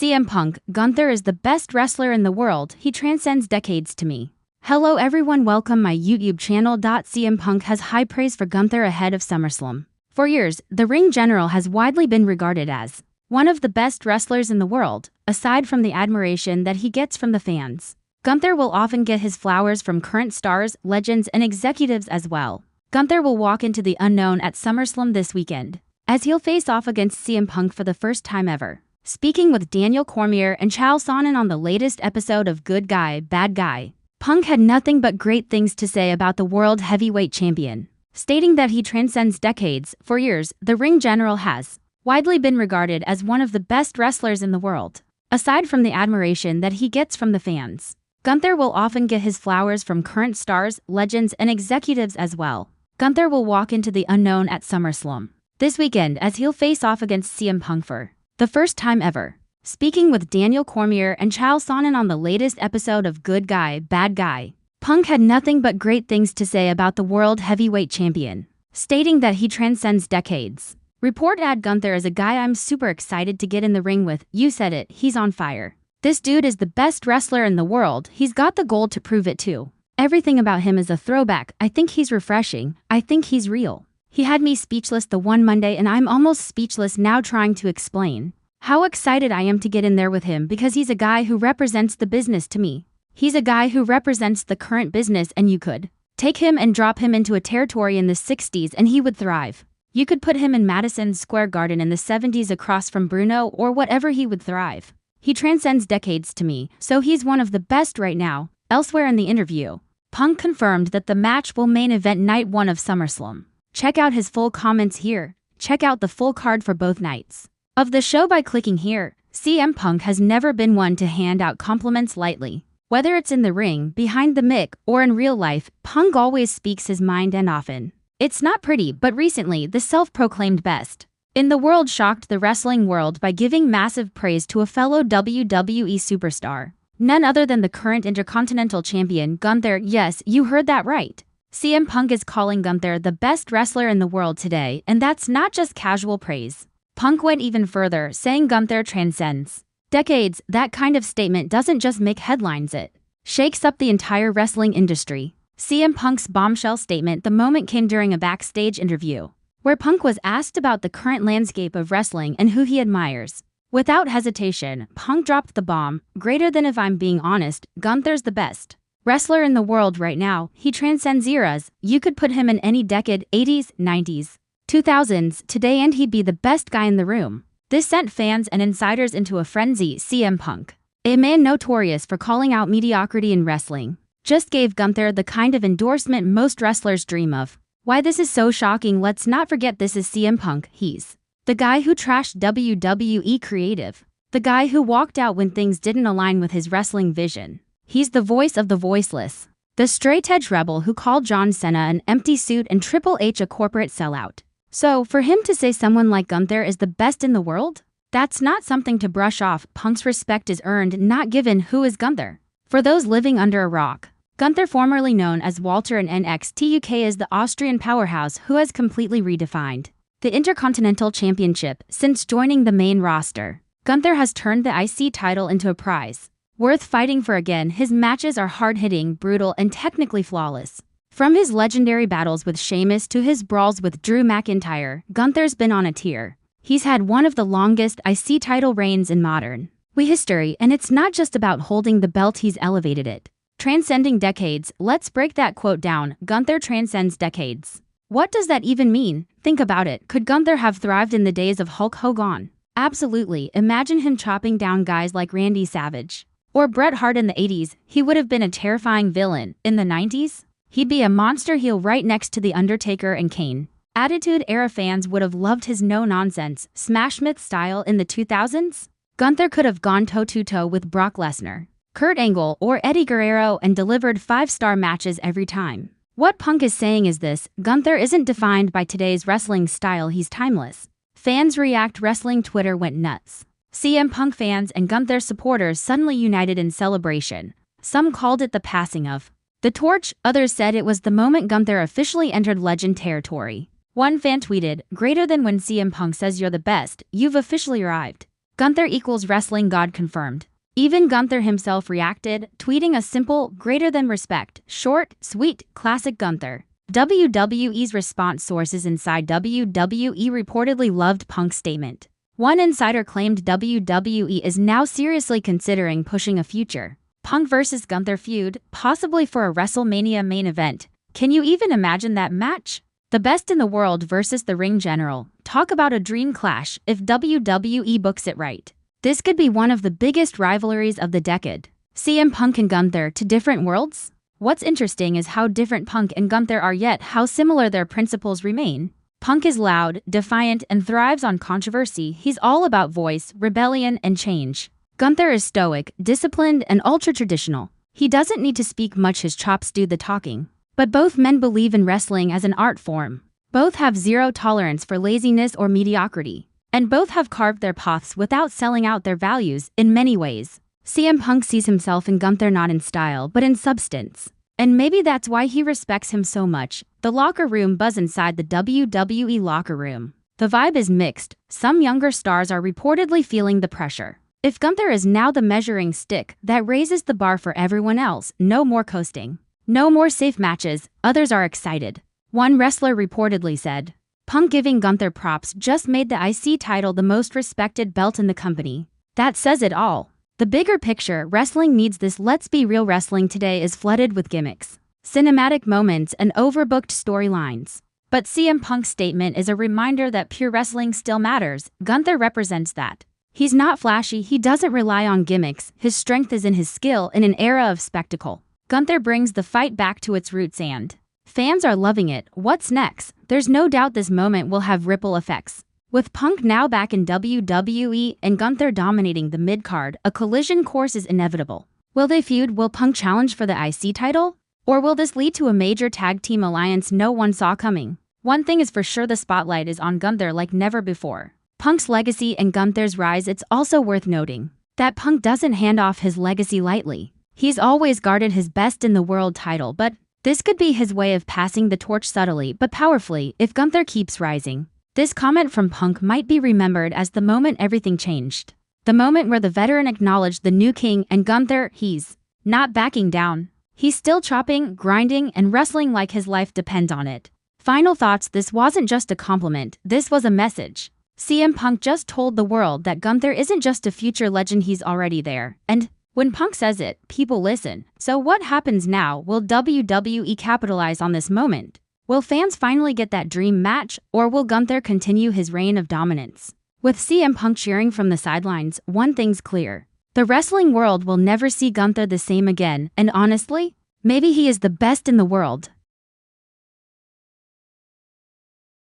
CM Punk, Gunther is the best wrestler in the world, he transcends decades to me. Hello everyone, welcome my YouTube channel. CM Punk has high praise for Gunther ahead of SummerSlam. For years, the ring general has widely been regarded as one of the best wrestlers in the world, aside from the admiration that he gets from the fans. Gunther will often get his flowers from current stars, legends, and executives as well. Gunther will walk into the unknown at SummerSlam this weekend, as he'll face off against CM Punk for the first time ever. Speaking with Daniel Cormier and Chael Sonnen on the latest episode of Good Guy, Bad Guy, Punk had nothing but great things to say about the world heavyweight champion, stating that he transcends decades. For years, the ring general has widely been regarded as one of the best wrestlers in the world, aside from the admiration that he gets from the fans. Gunther will often get his flowers from current stars, legends, and executives as well. Gunther will walk into the unknown at SummerSlam this weekend as he'll face off against CM Punk for the first time ever. Speaking with Daniel Cormier and Chael Sonnen on the latest episode of Good Guy, Bad Guy, Punk had nothing but great things to say about the world heavyweight champion, stating that he transcends decades. Report ad Gunther is a guy I'm super excited to get in the ring with. You said it, he's on fire. This dude is the best wrestler in the world, he's got the gold to prove it too. Everything about him is a throwback. I think he's refreshing, I think he's real. He had me speechless the one Monday and I'm almost speechless now trying to explain how excited I am to get in there with him because he's a guy who represents the business to me. He's a guy who represents the current business and you could take him and drop him into a territory in the 60s and he would thrive. You could put him in Madison Square Garden in the 70s across from Bruno or whatever, he would thrive. He transcends decades to me, so he's one of the best right now. Elsewhere in the interview, Punk confirmed that the match will main event night 1 of SummerSlam. Check out his full comments here. Check out the full card for both nights of the show by clicking here. CM Punk has never been one to hand out compliments lightly. Whether it's in the ring, behind the mic, or in real life, Punk always speaks his mind and often. It's not pretty, but recently the self-proclaimed best in the world shocked the wrestling world by giving massive praise to a fellow WWE superstar. None other than the current Intercontinental Champion, Gunther. Yes, you heard that right. CM Punk is calling Gunther the best wrestler in the world today, and that's not just casual praise. Punk went even further, saying Gunther transcends decades. That kind of statement doesn't just make headlines, it shakes up the entire wrestling industry. CM Punk's bombshell statement the moment came during a backstage interview, where Punk was asked about the current landscape of wrestling and who he admires. Without hesitation, Punk dropped the bomb, greater than. If I'm being honest, Gunther's the best wrestler in the world right now. He transcends eras. You could put him in any decade, 80s, 90s, 2000s, today, and he'd be the best guy in the room. This sent fans and insiders into a frenzy. CM Punk, a man notorious for calling out mediocrity in wrestling, just gave Gunther the kind of endorsement most wrestlers dream of. Why this is so shocking? Let's not forget this is CM Punk. He's the guy who trashed WWE creative, the guy who walked out when things didn't align with his wrestling vision. He's the voice of the voiceless, the straight-edge rebel who called John Cena an empty suit and Triple H a corporate sellout. So, for him to say someone like Gunther is the best in the world, that's not something to brush off. Punk's respect is earned, not given. Who is Gunther? For those living under a rock, Gunther, formerly known as Walter in NXT UK, is the Austrian powerhouse who has completely redefined the Intercontinental Championship since joining the main roster. Gunther has turned the IC title into a prize worth fighting for again. His matches are hard-hitting, brutal, and technically flawless. From his legendary battles with Sheamus to his brawls with Drew McIntyre, Gunther's been on a tear. He's had one of the longest IC title reigns in modern history, and it's not just about holding the belt, he's elevated it. Transcending decades. Let's break that quote down. Gunther transcends decades. What does that even mean? Think about it. Could Gunther have thrived in the days of Hulk Hogan? Absolutely. Imagine him chopping down guys like Randy Savage or Bret Hart in the 80s. He would have been a terrifying villain. In the 90s, he'd be a monster heel right next to The Undertaker and Kane. Attitude Era fans would have loved his no-nonsense, Smashmouth style. In the 2000s, Gunther could have gone toe-to-toe with Brock Lesnar, Kurt Angle, or Eddie Guerrero and delivered 5-star matches every time. What Punk is saying is this: Gunther isn't defined by today's wrestling style, he's timeless. Fans react. Wrestling Twitter went nuts. CM Punk fans and Gunther supporters suddenly united in celebration. Some called it the passing of the torch, others said it was the moment Gunther officially entered legend territory. One fan tweeted, "Greater than when CM Punk says you're the best, you've officially arrived." Gunther equals wrestling god confirmed. Even Gunther himself reacted, tweeting a simple, greater than respect, short, sweet, classic Gunther. WWE's response. Sources inside WWE reportedly loved Punk's statement. One insider claimed WWE is now seriously considering pushing a future Punk vs. Gunther feud, possibly for a WrestleMania main event. Can you even imagine that match? The best in the world versus the ring general. Talk about a dream clash if WWE books it right. This could be one of the biggest rivalries of the decade. CM Punk and Gunther to different worlds? What's interesting is how different Punk and Gunther are, yet how similar their principles remain. Punk is loud, defiant, and thrives on controversy. He's all about voice, rebellion, and change. Gunther is stoic, disciplined, and ultra-traditional. He doesn't need to speak much, his chops do the talking. But both men believe in wrestling as an art form. Both have zero tolerance for laziness or mediocrity. And both have carved their paths without selling out their values in many ways. CM Punk sees himself in Gunther not in style but in substance. And maybe that's why he respects him so much. The locker room buzz inside the WWE locker room. The vibe is mixed. Some younger stars are reportedly feeling the pressure. If Gunther is now the measuring stick, that raises the bar for everyone else. No more coasting. No more safe matches. Others are excited. One wrestler reportedly said, Punk giving Gunther props just made the IC title the most respected belt in the company. That says it all. The bigger picture, wrestling needs this. Let's be real, wrestling today is flooded with gimmicks, cinematic moments, and overbooked storylines. But CM Punk's statement is a reminder that pure wrestling still matters. Gunther represents that. He's not flashy, he doesn't rely on gimmicks, his strength is in his skill in an era of spectacle. Gunther brings the fight back to its roots and fans are loving it. What's next? There's no doubt this moment will have ripple effects. With Punk now back in WWE and Gunther dominating the mid-card, a collision course is inevitable. Will they feud? Will Punk challenge for the IC title? Or will this lead to a major tag team alliance no one saw coming? One thing is for sure, the spotlight is on Gunther like never before. Punk's legacy and Gunther's rise. It's also worth noting that Punk doesn't hand off his legacy lightly. He's always guarded his best in the world title, but this could be his way of passing the torch subtly but powerfully if Gunther keeps rising. This comment from Punk might be remembered as the moment everything changed. The moment where the veteran acknowledged the new king, and Gunther, he's not backing down. He's still chopping, grinding, and wrestling like his life depends on it. Final thoughts. This wasn't just a compliment, this was a message. CM Punk just told the world that Gunther isn't just a future legend, he's already there. And when Punk says it, people listen. So what happens now? Will WWE capitalize on this moment? Will fans finally get that dream match? Or will Gunther continue his reign of dominance? With CM Punk cheering from the sidelines, one thing's clear. The wrestling world will never see Gunther the same again, and honestly, maybe he is the best in the world.